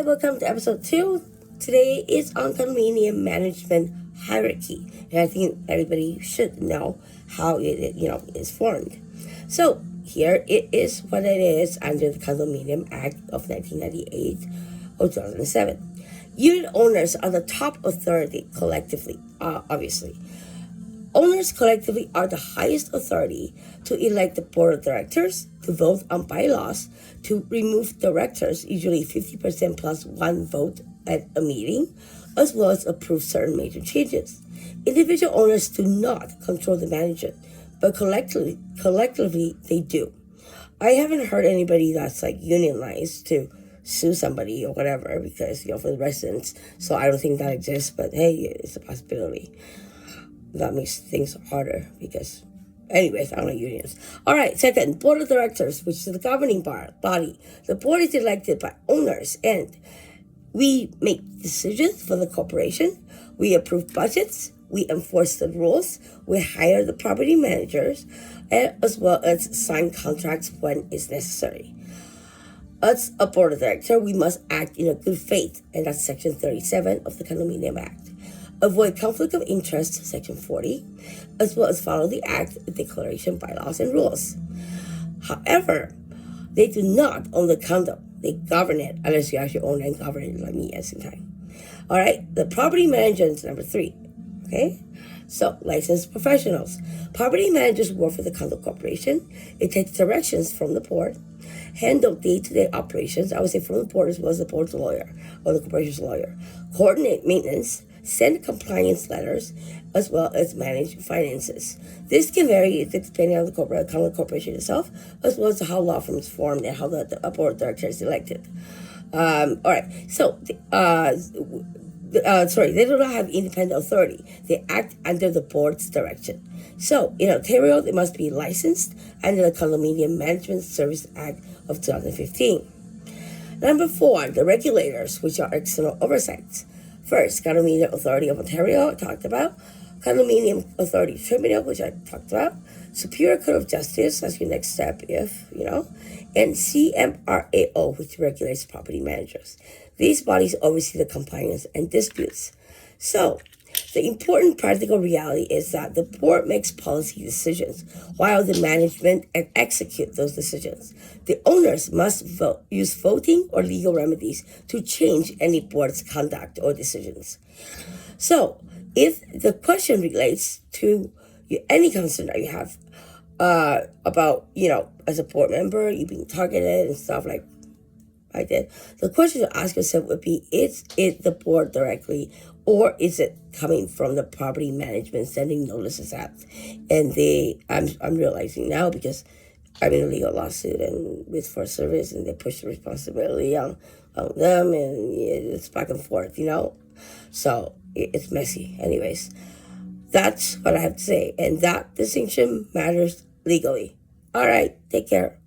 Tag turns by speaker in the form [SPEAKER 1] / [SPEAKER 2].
[SPEAKER 1] Welcome to episode 2. Today is on condominium management hierarchy, and I think everybody should know how it is formed. So here it is what it is under the Condominium Act of 1998 or 2007. Unit owners are the top authority collectively, obviously. Owners collectively are the highest authority to elect the board of directors, to vote on bylaws, to remove directors, usually 50% plus one vote at a meeting, as well as approve certain major changes. Individual owners do not control the management, but collectively they do. I haven't heard anybody that's like unionized to sue somebody or whatever because, for the residents, so I don't think that exists, but hey, it's a possibility. That makes things harder because, anyways, I don't know unions. All right, second, board of directors, which is the governing body. The board is elected by owners, and we make decisions for the corporation. We approve budgets. We enforce the rules. We hire the property managers, and as well as sign contracts when it's necessary. As a board of director, we must act in a good faith, and that's Section 37 of the Condominium Act. Avoid conflict of interest, Section 40, as well as follow the Act, declaration, bylaws, and rules. However, they do not own the condo. They govern it, unless you actually own and govern it like me at the same time. All right, the property manager is number 3. Okay, so licensed professionals. Property managers work for the condo corporation. It takes directions from the board, handle day-to-day operations, I would say from the board as well as the board's lawyer or the corporation's lawyer, coordinate maintenance, send compliance letters, as well as manage finances. This can vary depending on the condo corporation itself, as well as how law firm is formed and how the board of directors is elected. All right, so they do not have independent authority. They act under the board's direction. So in Ontario, they must be licensed under the Condominium Management Service Act of 2015. Number 4, the regulators, which are external oversights. First, Condominium Authority of Ontario, I talked about. Condominium Authority Tribunal, which I talked about. Superior Court of Justice, that's your next step and CMRAO, which regulates property managers. These bodies oversee the compliance and disputes. So, the important practical reality is that the board makes policy decisions while the management execute those decisions. The owners must use voting or legal remedies to change any board's conduct or decisions. So, if the question relates to any concern that you have about, as a board member, you being targeted and stuff like I did, the question to ask yourself would be, is it the board directly, or is it coming from the property management sending notices out? And I'm realizing now because I'm in a legal lawsuit and with First Service, and they push the responsibility on them, and it's back and forth, So it's messy. Anyways, that's what I have to say, and that distinction matters legally. All right, take care.